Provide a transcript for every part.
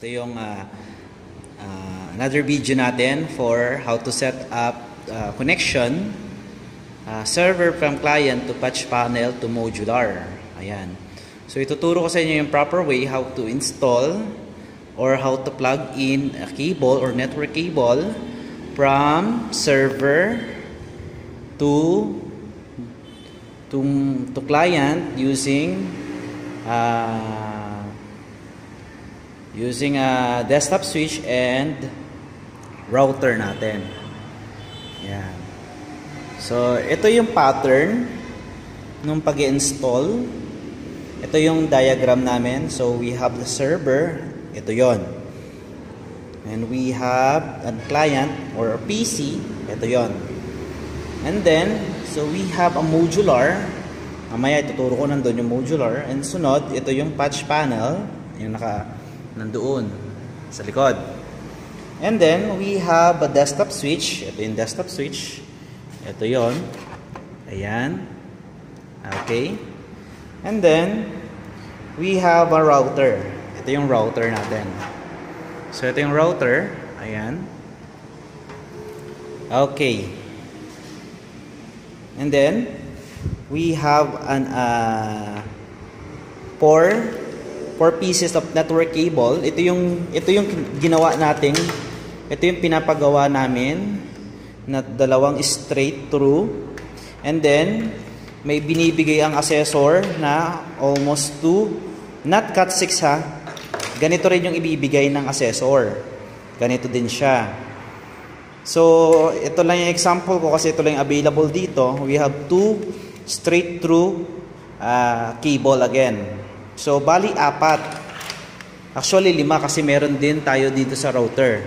yung another video natin for how to set up connection server from client to patch panel to modular. Ayan. So ituturo ko sa inyo yung proper way how to install or how to plug in a cable or network cable from server to client using a desktop switch and router natin. Yan. So ito yung pattern nung pag-install. Ito yung diagram namin. So we have the server, ito yon. And we have a client or a PC, ito yon. And then so we have a modular. Mamaya ituturo ko nandun yung modular. And sunod, ito yung patch panel, yung nandoon sa likod. And then we have a desktop switch. Ito yung desktop switch. Ito yon. Ayan. Okay. And then we have a router. Ito yung router natin. So ito yung router. Ayan. Okay. And then we have an four pieces of network cable. Ito yung ginawa nating, ito yung pinapagawa namin na dalawang straight through. And then may binibigay ang assessor na almost 2, not cat 6 ha. Ganito rin yung ibibigay ng assessor. Ganito din siya. So ito lang yung example ko kasi ito lang yung available dito. We have 2 straight through cable again. So bali 4. Actually 5 kasi meron din tayo dito sa router.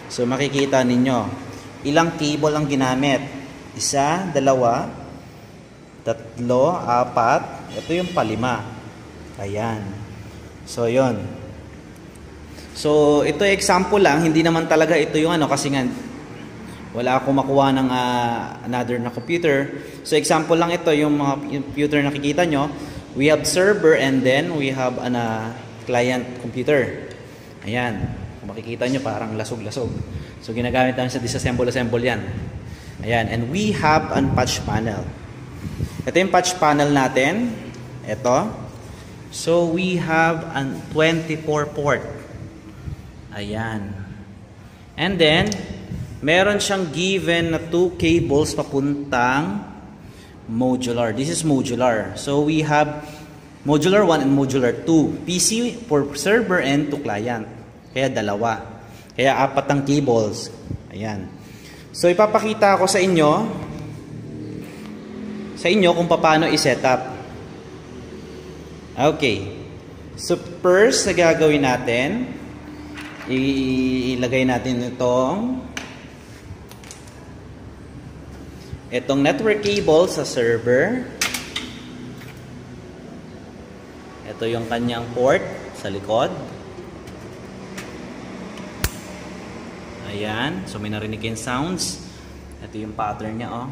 So makikita ninyo ilang cable ang ginamit. 1, 2, 3, 4. Ito yung pa-5. Ayan. So yon. So ito example lang, hindi naman talaga ito yung kasi nga wala akong makuha ng another na computer. So example lang ito yung mga computer na nakikita nyo. We have server and then we have an client computer. Ayan. Kung makikita nyo parang lasog-lasog. So ginagamit namin sa disassemble yan. Ayan. And we have an patch panel. Ito yung patch panel natin. Ito. So we have an 24 port. Ayan. And then meron siyang given na 2 cables papuntang modular. This is modular. So we have modular 1 and modular 2. PC for server and to client. Kaya 2. Kaya 4 ang cables. Ayan. So ipapakita ko sa inyo kung paano i-set up. Okay. So first na gagawin natin, ilagay natin itong network cable sa server. Ito yung kanyang port sa likod. Ayan. So may narinig yung sounds. Ito yung pattern niya, oh.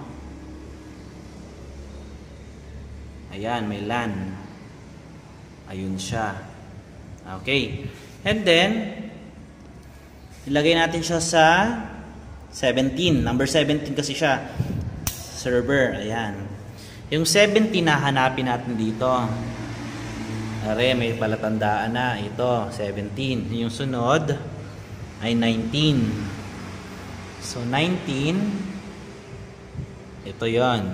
Ayan, may LAN. Ayun siya. Okay. And then ilagay natin siya sa 17. Number 17 kasi siya. Server. Ayan. Yung 17 na hanapin natin dito. Are, may palatandaan na. Ito, 17. Yung sunod ay 19. So, 19. Ito yon.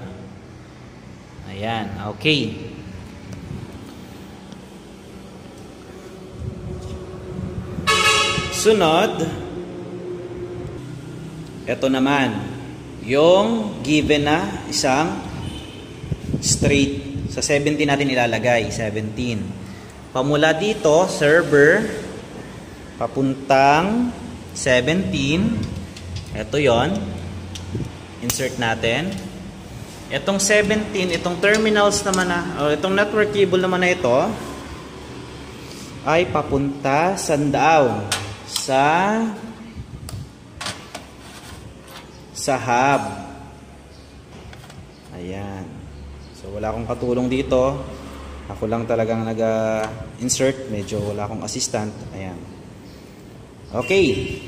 Ayan. Okay. Sunod, ito naman, yung given na isang straight. Sa 17 natin ilalagay, 17. Pamula dito, server, papuntang 17. Ito yon. Insert natin. Itong 17, itong terminals naman itong network cable naman na ito, ay papunta sandaw sa hub. Ayan. So wala akong katulong dito. Ako lang talagang nag-insert. Medyo wala akong assistant. Ayan. Okay.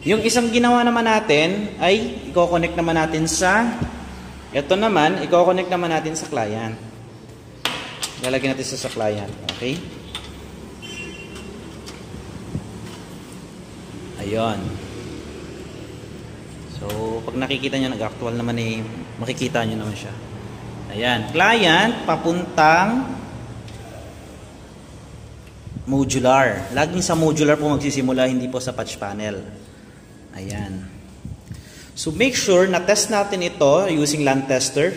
Yung isang ginawa naman natin ay i-connect naman natin sa ito naman, i-connect naman natin sa client. Lalagyan natin sa client. Okay? Ayun. So, pag nakikita nyo, nag-actual naman eh, makikita nyo naman siya. Ayan. Client, papuntang modular. Laging sa modular po magsisimula, hindi po sa patch panel. Ayan. So, make sure na test natin ito using LAN tester.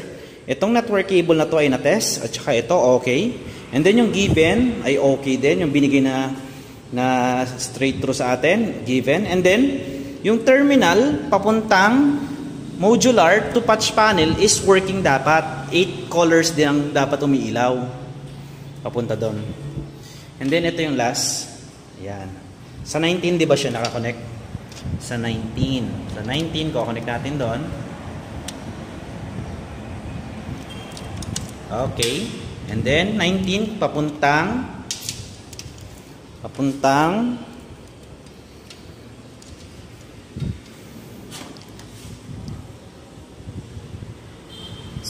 Itong network cable na to ay na-test. At saka ito, okay. And then yung given ay okay din. Yung binigay na straight through sa atin, given. And then, yung terminal, papuntang modular to patch panel is working dapat. 8 colors din ang dapat umiilaw. Papunta doon. And then, ito yung last. Ayan. Sa 19, di ba siya nakakonect? Sa 19. Sa 19, kukonect natin doon. Okay. And then, 19, papuntang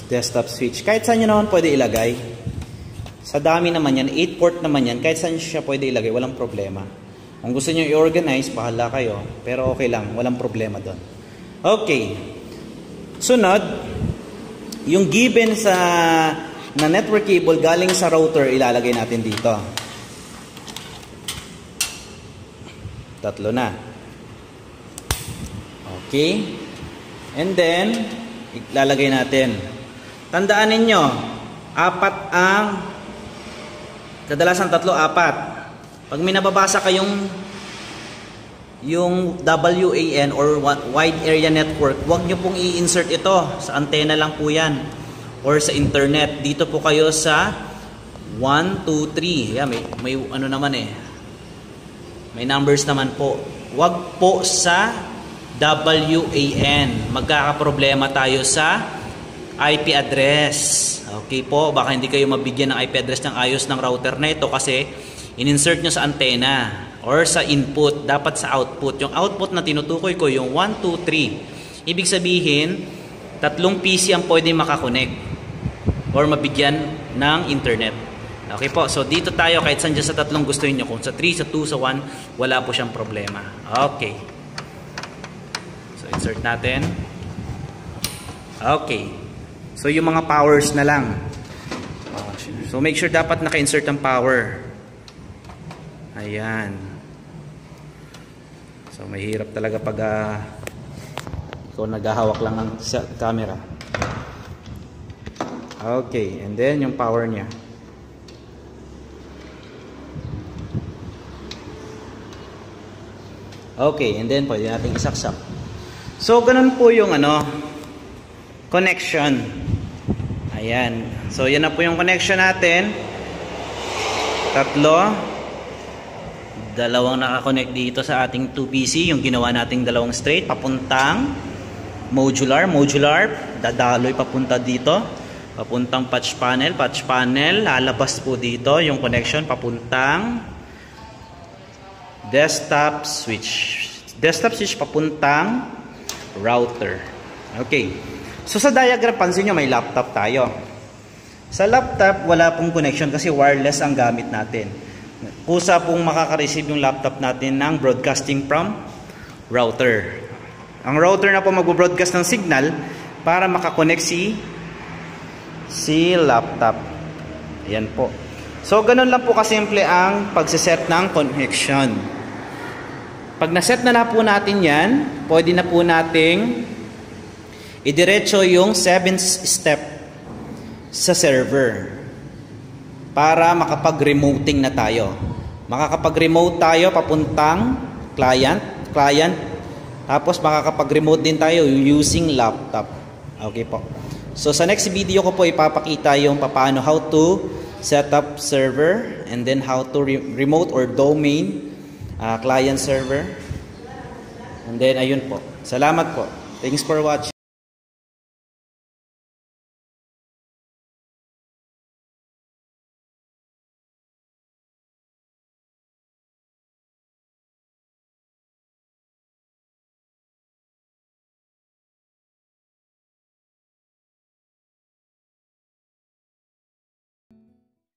desktop switch. Kahit saan nyo naman pwede ilagay. Sa dami naman yan, 8 port naman yan, kahit saan siya pwede ilagay, walang problema. Kung gusto nyo i-organize, bahala kayo. Pero okay lang, walang problema doon. Okay. Sunod, yung given na network cable galing sa router, ilalagay natin dito. 3 na. Okay. And then, ilalagay natin. Tandaan ninyo, 4 ang, kadalasan 3, 4. Pag may nababasa kayong yung WAN or Wide Area Network, huwag nyo pong i-insert ito. Sa antena lang po yan. Or sa internet. Dito po kayo sa 1, 2, 3. Yeah, may ano naman eh. May numbers naman po. Huwag po sa WAN. Magkakaproblema tayo sa IP address. Okay po, baka hindi kayo mabigyan ng IP address ng ayos ng router na ito kasi in-insert nyo sa antena or sa input, dapat sa output. Yung output na tinutukoy ko, yung 1, 2, 3. Ibig sabihin, 3 PC ang pwede makakonect or mabigyan ng internet. Okay po, so dito tayo kahit saan dyan sa 3 gusto niyo. Kung sa 3, sa 2, sa 1, wala po siyang problema. Okay. So insert natin. Okay. So yung mga powers na lang. So make sure dapat naka-insert ang power. Ayan. So mahirap talaga pag ikaw naghahawak lang ng camera. Okay, and then yung power niya. Okay, and then pwede natin isaksak. So ganun po yung connection. Ayan. So yan na po yung connection natin. 3. 2 nakakonect dito sa ating 2 PC, yung ginawa nating 2 straight papuntang modular, dadaloy papunta dito, papuntang patch panel, lalabas po dito yung connection papuntang desktop switch papuntang router. Okay, so sa diagram pansin nyo may laptop tayo. Sa laptop wala pong connection kasi wireless ang gamit natin. Kusa pong makaka-receive yung laptop natin ng broadcasting from router. Ang router na po mag-broadcast ng signal para makakonect si laptop. Ayan po. So, ganun lang po kasimple ang pagsiset ng connection. Pag naset na po natin yan, pwede na po nating idiretso yung 7th step sa server. Para makapag-remoting na tayo. Makakapag-remote tayo papuntang client, tapos makakapag-remote din tayo using laptop. Okay po. So sa next video ko po ipapakita yung paano how to set up server and then how to remote or domain client server. And then ayun po. Salamat po. Thanks for watching.